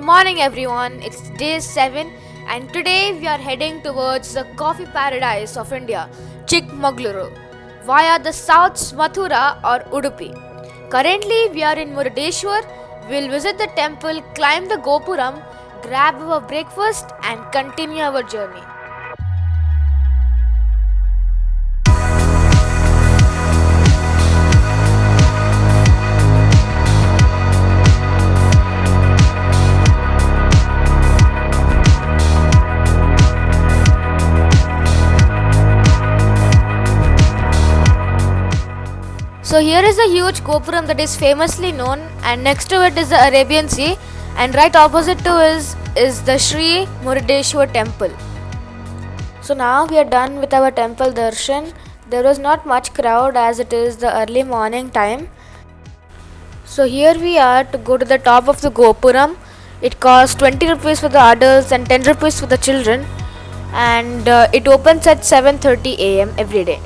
morning everyone, it's day 7 and today we are heading towards the coffee paradise of India, Chikmagluru, via the South's Mathura or Udupi. Currently we are in Murudeshwar, we'll visit the temple, climb the Gopuram, grab our breakfast and continue our journey. So here is a huge Gopuram that is famously known, and next to it is the Arabian Sea, and right opposite to is the Sri Murudeshwar temple. So now we are done with our temple darshan. There was not much crowd as it is the early morning time. So here we are to go to the top of the Gopuram. It costs 20 rupees for the adults and 10 rupees for the children, and it opens at 7:30 a.m. every day.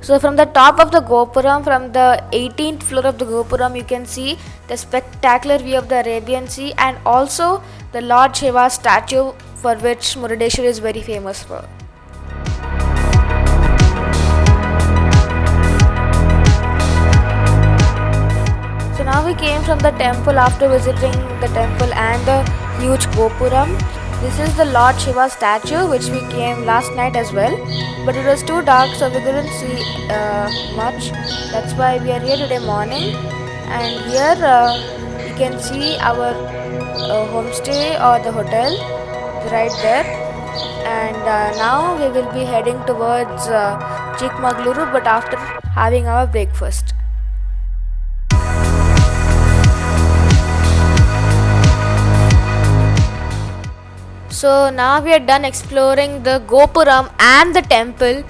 So from the top of the Gopuram, from the 18th floor of the Gopuram, you can see the spectacular view of the Arabian Sea and also the Lord Shiva statue, for which Murudeshwar is very famous for. So now we came from the temple after visiting the temple and the huge Gopuram. This is the Lord Shiva statue which we came last night as well, but it was too dark so we couldn't see much. That's why we are here today morning, and here you can see our homestay or the hotel right there, and now we will be heading towards Chikmagluru, but after having our breakfast. So now we are done exploring the Gopuram and the temple.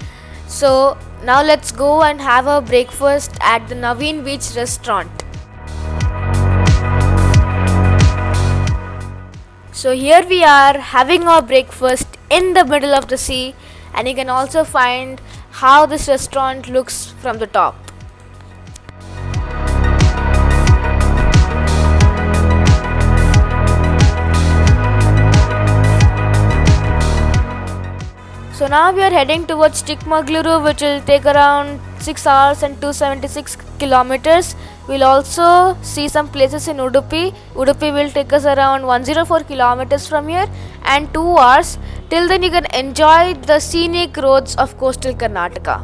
So now let's go and have our breakfast at the Naveen Beach restaurant. So here we are having our breakfast in the middle of the sea, and you can also find how this restaurant looks from the top. So now we are heading towards Chikmagluru, which will take around 6 hours and 276 kilometers. We'll also see some places in Udupi. Udupi will take us around 104 kilometers from here and 2 hours. Till then you can enjoy the scenic roads of coastal Karnataka.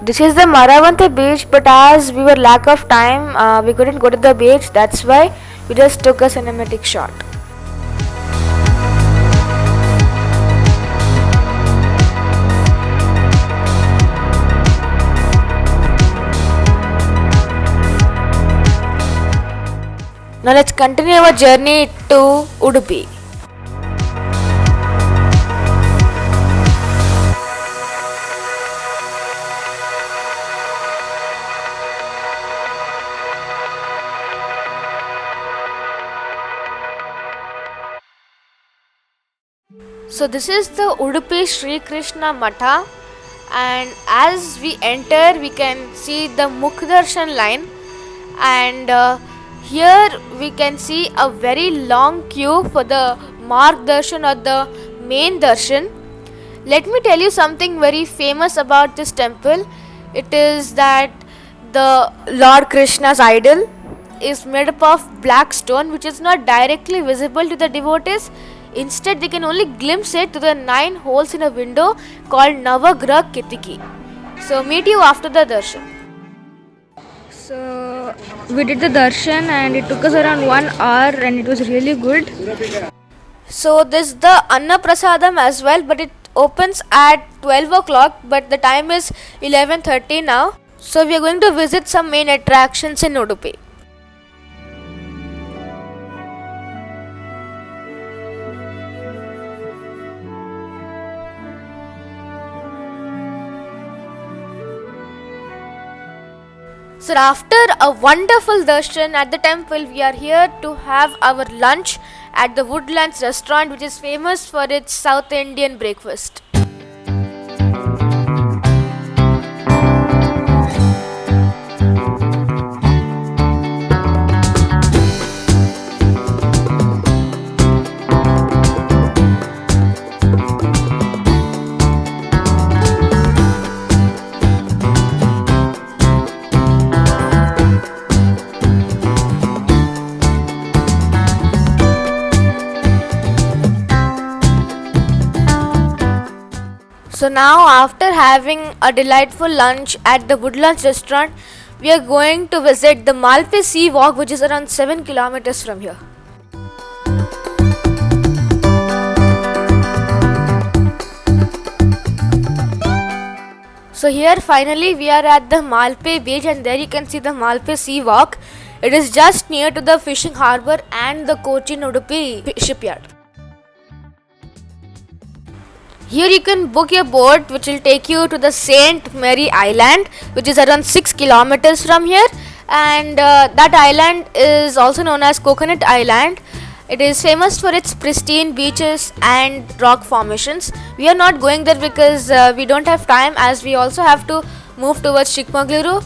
This is the Maravante beach, but as we were lack of time, we couldn't go to the beach. That's why we just took a cinematic shot. Now let's continue our journey to Udupi. So this is the Udupi Sri Krishna Matha, and as we enter we can see the Mukhdarshan line, and here we can see a very long queue for the Marg Darshan or the main Darshan. Let me tell you something very famous about this temple. It is that the Lord Krishna's idol is made up of black stone, which is not directly visible to the devotees. Instead, they can only glimpse it to the 9 holes in a window called Navagrah Kitiki. So meet you after the darshan. So we did the darshan and it took us around 1 hour and it was really good. So there's the Anna Prasadam as well, but it opens at 12 o'clock, but the time is 11:30 now. So we are going to visit some main attractions in Udupi. So after a wonderful darshan at the temple, we are here to have our lunch at the Woodlands restaurant, which is famous for its South Indian breakfast. So now, after having a delightful lunch at the Woodlands restaurant, we are going to visit the Malpe Seawalk, which is around 7 kilometers from here. So here finally we are at the Malpe beach, and there you can see the Malpe Seawalk. It is just near to the fishing harbour and the Cochin Udupi shipyard. Here you can book your boat, which will take you to the Saint Mary Island, which is around 6 kilometers from here, and that island is also known as Coconut Island. It is famous for its pristine beaches and rock formations. We are not going there because we don't have time, as we also have to move towards Chikmagluru.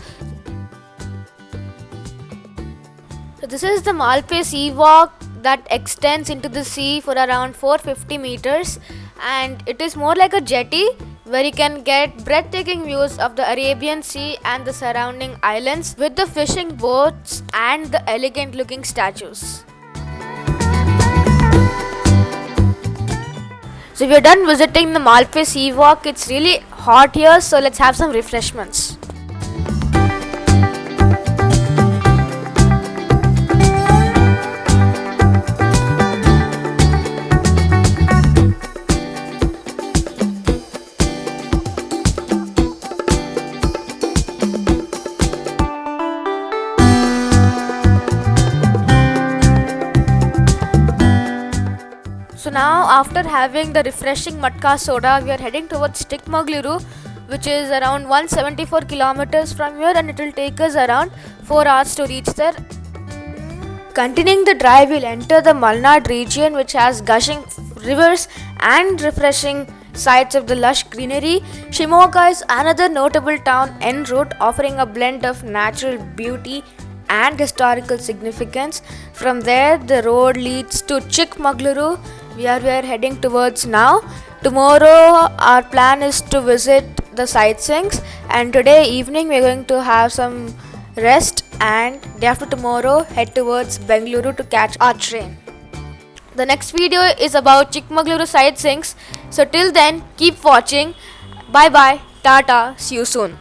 So this is the Malpe Seawalk that extends into the sea for around 450 meters, and it is more like a jetty where you can get breathtaking views of the Arabian Sea and the surrounding islands with the fishing boats and the elegant looking statues. So we are done visiting the Malpe Seawalk. It's really hot here, so let's have some refreshments. So now, after having the refreshing matka soda, we are heading towards Chikmagluru, which is around 174 kilometers from here, and it will take us around 4 hours to reach there. Continuing the drive, we'll enter the Malnad region, which has gushing rivers and refreshing sights of the lush greenery. Shimoga is another notable town en route, offering a blend of natural beauty and historical significance. From there, the road leads to Chikmagluru, where we are heading towards now. Tomorrow, our plan is to visit the sightseeings, and today evening we are going to have some rest, and day after tomorrow head towards Bengaluru to catch our train. The next video is about Chikmagluru sightseeings. So till then, keep watching. Bye bye, tata, see you soon.